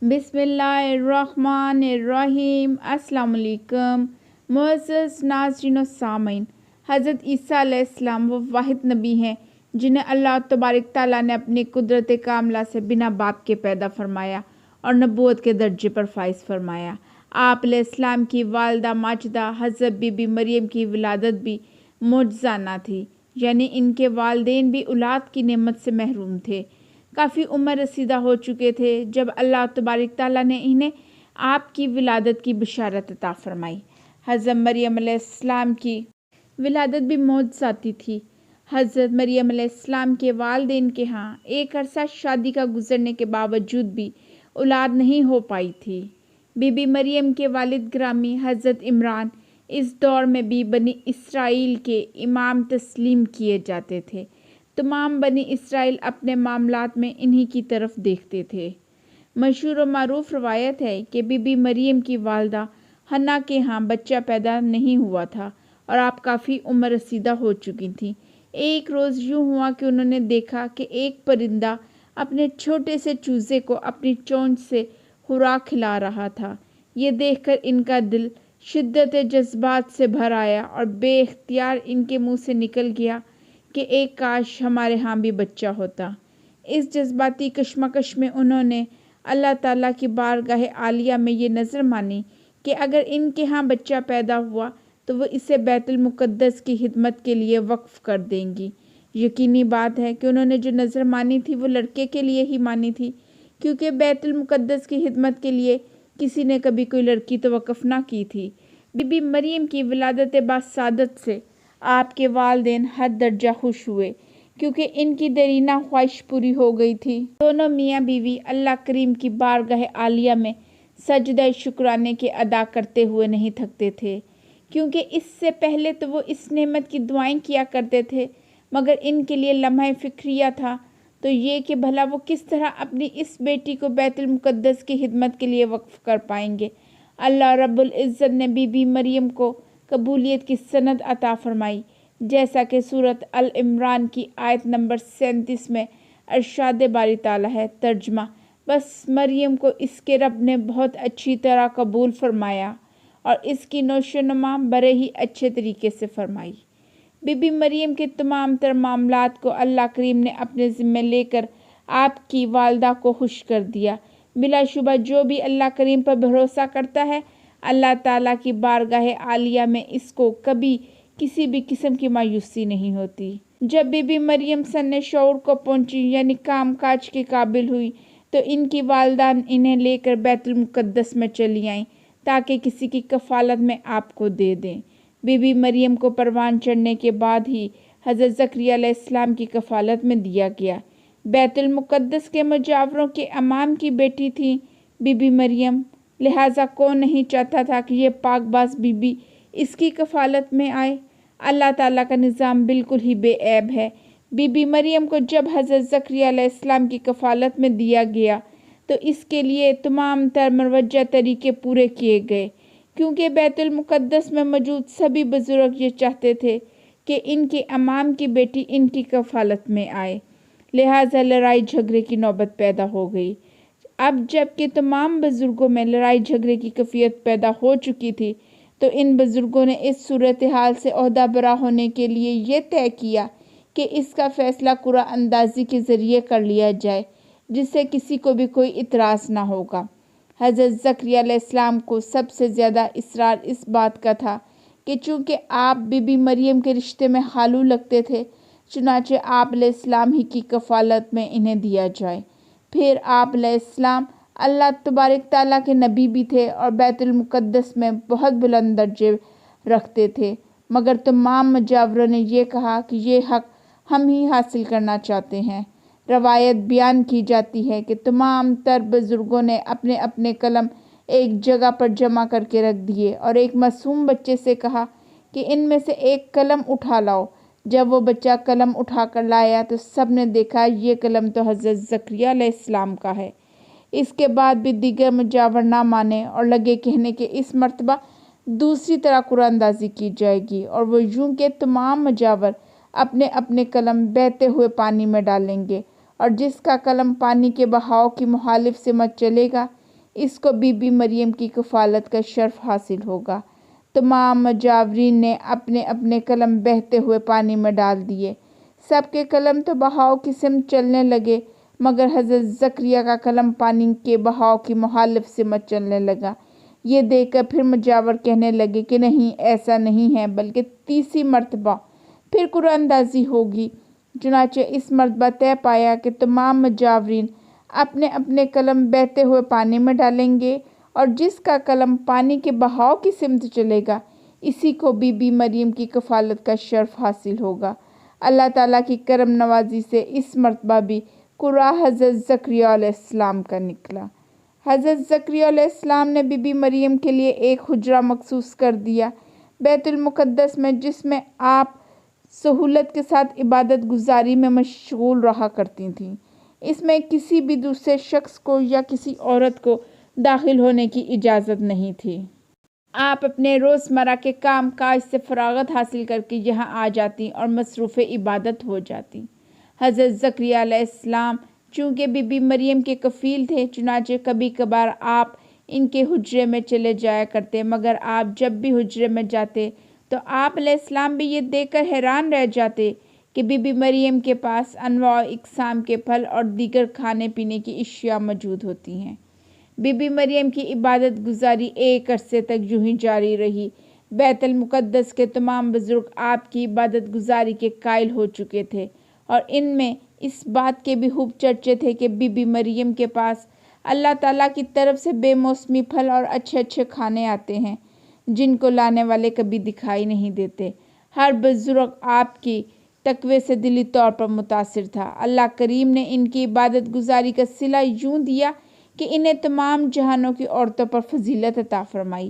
بسم اللہ الرحمن الرحیم۔ السلام علیکم معزز ناظرین و سامعین۔ حضرت عیسیٰ علیہ السلام وہ واحد نبی ہیں جنہیں اللہ تبارک تعالیٰ نے اپنی قدرت کاملہ سے بنا باپ کے پیدا فرمایا اور نبوت کے درجے پر فائز فرمایا۔ آپ علیہ السلام کی والدہ ماجدہ حضرت بی بی مریم کی ولادت بھی معجزانہ تھی، یعنی ان کے والدین بھی اولاد کی نعمت سے محروم تھے، کافی عمر رسیدہ ہو چکے تھے جب اللہ تبارک تعالیٰ نے انہیں آپ کی ولادت کی بشارت عطا فرمائی۔ حضرت مریم علیہ السلام کی ولادت بھی معجزاتی تھی۔ حضرت مریم علیہ السلام کے والدین کے ہاں ایک عرصہ شادی کا گزرنے کے باوجود بھی اولاد نہیں ہو پائی تھی۔ بی بی مریم کے والد گرامی حضرت عمران اس دور میں بھی بنی اسرائیل کے امام تسلیم کیے جاتے تھے۔ تمام بنی اسرائیل اپنے معاملات میں انہی کی طرف دیکھتے تھے۔ مشہور و معروف روایت ہے کہ بی بی مریم کی والدہ حنا کے ہاں بچہ پیدا نہیں ہوا تھا اور آپ کافی عمر رسیدہ ہو چکی تھیں۔ ایک روز یوں ہوا کہ انہوں نے دیکھا کہ ایک پرندہ اپنے چھوٹے سے چوزے کو اپنی چونچ سے خوراک کھلا رہا تھا۔ یہ دیکھ کر ان کا دل شدت جذبات سے بھر آیا اور بے اختیار ان کے منہ سے نکل گیا کہ ایک کاش ہمارے ہاں بھی بچہ ہوتا۔ اس جذباتی کشمکش میں انہوں نے اللہ تعالیٰ کی بارگاہ عالیہ میں یہ نظر مانی کہ اگر ان کے ہاں بچہ پیدا ہوا تو وہ اسے بیت المقدس کی خدمت کے لیے وقف کر دیں گی۔ یقینی بات ہے کہ انہوں نے جو نظر مانی تھی وہ لڑکے کے لیے ہی مانی تھی، کیونکہ بیت المقدس کی خدمت کے لیے کسی نے کبھی کوئی لڑکی تو وقف نہ کی تھی۔ بی بی مریم کی ولادت باسعادت سے آپ کے والدین حد درجہ خوش ہوئے، کیونکہ ان کی دیرینہ خواہش پوری ہو گئی تھی۔ دونوں میاں بیوی اللہ کریم کی بارگاہ عالیہ میں سجدہ شکرانے کے ادا کرتے ہوئے نہیں تھکتے تھے، کیونکہ اس سے پہلے تو وہ اس نعمت کی دعائیں کیا کرتے تھے، مگر ان کے لیے لمحہ فکریہ تھا تو یہ کہ بھلا وہ کس طرح اپنی اس بیٹی کو بیت المقدس کی خدمت کے لیے وقف کر پائیں گے۔ اللہ رب العزت نے بی بی مریم کو قبولیت کی سند عطا فرمائی، جیسا کہ سورۃ العمران کی آیت نمبر 37 میں ارشاد باری تعالیٰ ہے۔ ترجمہ: بس مریم کو اس کے رب نے بہت اچھی طرح قبول فرمایا اور اس کی نشو و نما بڑے ہی اچھے طریقے سے فرمائی۔ بی بی مریم کے تمام تر معاملات کو اللہ کریم نے اپنے ذمے لے کر آپ کی والدہ کو خوش کر دیا۔ بلا شبہ جو بھی اللہ کریم پر بھروسہ کرتا ہے، اللہ تعالیٰ کی بارگاہ عالیہ میں اس کو کبھی کسی بھی قسم کی مایوسی نہیں ہوتی۔ جب بی بی مریم سن شعور کو پہنچی، یعنی کام کاج کے قابل ہوئی، تو ان کی والدہ انہیں لے کر بیت المقدس میں چلی آئیں تاکہ کسی کی کفالت میں آپ کو دے دیں۔ بی بی مریم کو پروان چڑھنے کے بعد ہی حضرت زکریا علیہ السلام کی کفالت میں دیا گیا۔ بیت المقدس کے مجاوروں کے امام کی بیٹی تھی بی بی مریم، لہٰذا کون نہیں چاہتا تھا کہ یہ پاک باز بی بی اس کی کفالت میں آئے۔ اللہ تعالیٰ کا نظام بالکل ہی بے عیب ہے۔ بی بی مریم کو جب حضرت زکریا علیہ السلام کی کفالت میں دیا گیا تو اس کے لیے تمام تر مروجہ طریقے پورے کیے گئے، کیونکہ بیت المقدس میں موجود سبھی بزرگ یہ چاہتے تھے کہ ان کے امام کی بیٹی ان کی کفالت میں آئے، لہٰذا لڑائی جھگڑے کی نوبت پیدا ہو گئی۔ اب جب کہ تمام بزرگوں میں لڑائی جھگڑے کی کیفیت پیدا ہو چکی تھی تو ان بزرگوں نے اس صورتحال سے عہدہ برا ہونے کے لیے یہ طے کیا کہ اس کا فیصلہ قرعہ اندازی کے ذریعے کر لیا جائے، جس سے کسی کو بھی کوئی اعتراض نہ ہوگا۔ حضرت زکریا علیہ السلام کو سب سے زیادہ اصرار اس بات کا تھا کہ چونکہ آپ بی بی مریم کے رشتے میں خالو لگتے تھے، چنانچہ آپ علیہ السلام ہی کی کفالت میں انہیں دیا جائے۔ پھر آپ علیہ السلام اللہ تبارک تعالیٰ کے نبی بھی تھے اور بیت المقدس میں بہت بلند درجے رکھتے تھے، مگر تمام مجاوروں نے یہ کہا کہ یہ حق ہم ہی حاصل کرنا چاہتے ہیں۔ روایت بیان کی جاتی ہے کہ تمام تر بزرگوں نے اپنے اپنے قلم ایک جگہ پر جمع کر کے رکھ دیے اور ایک معصوم بچے سے کہا کہ ان میں سے ایک قلم اٹھا لاؤ۔ جب وہ بچہ قلم اٹھا کر لایا تو سب نے دیکھا یہ قلم تو حضرت زکریا علیہ السلام کا ہے۔ اس کے بعد بھی دیگر مجاور نہ مانے اور لگے کہنے کہ اس مرتبہ دوسری طرح قرعہ اندازی کی جائے گی، اور وہ یوں کہ تمام مجاور اپنے اپنے قلم بہتے ہوئے پانی میں ڈالیں گے اور جس کا قلم پانی کے بہاؤ کی مخالف سمت چلے گا اس کو بی بی مریم کی کفالت کا شرف حاصل ہوگا۔ تمام مجاورین نے اپنے اپنے قلم بہتے ہوئے پانی میں ڈال دیے۔ سب کے قلم تو بہاؤ کی سمت چلنے لگے، مگر حضرت زکریا کا قلم پانی کے بہاؤ کی مخالف سمت چلنے لگا۔ یہ دیکھ کر پھر مجاور کہنے لگے کہ نہیں، ایسا نہیں ہے، بلکہ تیسری مرتبہ پھر قرآن اندازی ہوگی۔ چنانچہ اس مرتبہ طے پایا کہ تمام مجاورین اپنے اپنے قلم بہتے ہوئے پانی میں ڈالیں گے، اور جس کا قلم پانی کے بہاؤ کی سمت چلے گا، اسی کو بی بی مریم کی کفالت کا شرف حاصل ہوگا۔ اللہ تعالیٰ کی کرم نوازی سے اس مرتبہ بھی قرآن حضرت زکریا علیہ السلام کا نکلا۔ حضرت زکریا علیہ السلام نے بی بی مریم کے لیے ایک حجرہ مخصوص کر دیا بیت المقدس میں، جس میں آپ سہولت کے ساتھ عبادت گزاری میں مشغول رہا کرتی تھیں۔ اس میں کسی بھی دوسرے شخص کو یا کسی عورت کو داخل ہونے کی اجازت نہیں تھی۔ آپ اپنے روزمرہ کے کام کاج سے فراغت حاصل کر کے یہاں آ جاتی اور مصروف عبادت ہو جاتی۔ حضرت زکریا علیہ السلام چونکہ بی بی مریم کے کفیل تھے، چنانچہ کبھی کبھار آپ ان کے حجرے میں چلے جایا کرتے، مگر آپ جب بھی حجرے میں جاتے تو آپ علیہ السلام بھی یہ دیکھ کر حیران رہ جاتے کہ بی بی مریم کے پاس انواع و اقسام کے پھل اور دیگر کھانے پینے کی اشیاء موجود ہوتی ہیں۔ بی بی مریم کی عبادت گزاری ایک عرصے تک یوں ہی جاری رہی۔ بیت المقدس کے تمام بزرگ آپ کی عبادت گزاری کے قائل ہو چکے تھے، اور ان میں اس بات کے بھی خوب چرچے تھے کہ بی بی مریم کے پاس اللہ تعالیٰ کی طرف سے بے موسمی پھل اور اچھے اچھے کھانے آتے ہیں، جن کو لانے والے کبھی دکھائی نہیں دیتے۔ ہر بزرگ آپ کی تقوی سے دلی طور پر متاثر تھا۔ اللہ کریم نے ان کی عبادت گزاری کا صلہ یوں دیا کہ انہیں تمام جہانوں کی عورتوں پر فضیلت عطا فرمائی۔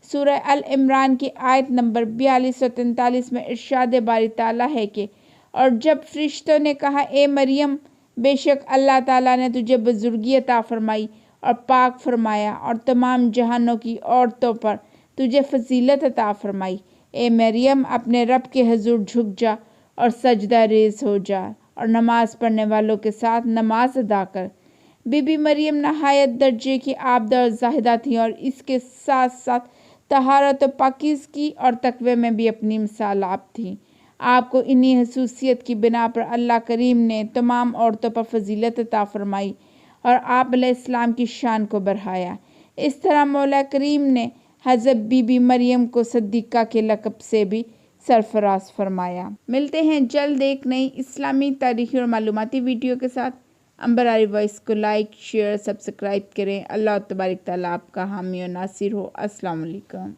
سورہ العمران کی آیت نمبر 42 و 43 میں ارشاد باری تعالیٰ ہے کہ اور جب فرشتوں نے کہا اے مریم، بے شک اللہ تعالیٰ نے تجھے بزرگی عطا فرمائی اور پاک فرمایا اور تمام جہانوں کی عورتوں پر تجھے فضیلت عطا فرمائی، اے مریم اپنے رب کے حضور جھک جا اور سجدہ ریز ہو جا اور نماز پڑھنے والوں کے ساتھ نماز ادا کر۔ بی بی مریم نہایت درجے کی عابدہ اور زاہدہ تھیں، اور اس کے ساتھ ساتھ طہارت و پاکیزگی اور تقوی میں بھی اپنی مثال آپ تھیں۔ آپ کو انہی خصوصیت کی بنا پر اللہ کریم نے تمام عورتوں پر فضیلت عطا فرمائی اور آپ علیہ السلام کی شان کو بڑھایا۔ اس طرح مولا کریم نے حضرت بی بی مریم کو صدیقہ کے لقب سے بھی سرفراز فرمایا۔ ملتے ہیں جلد ایک نئی اسلامی تاریخی اور معلوماتی ویڈیو کے ساتھ۔ امبراری وائس کو لائک، شیئر، سبسکرائب کریں۔ اللہ تبارک تعالیٰ آپ کا حامی و ناصر ہو۔ السلام علیکم۔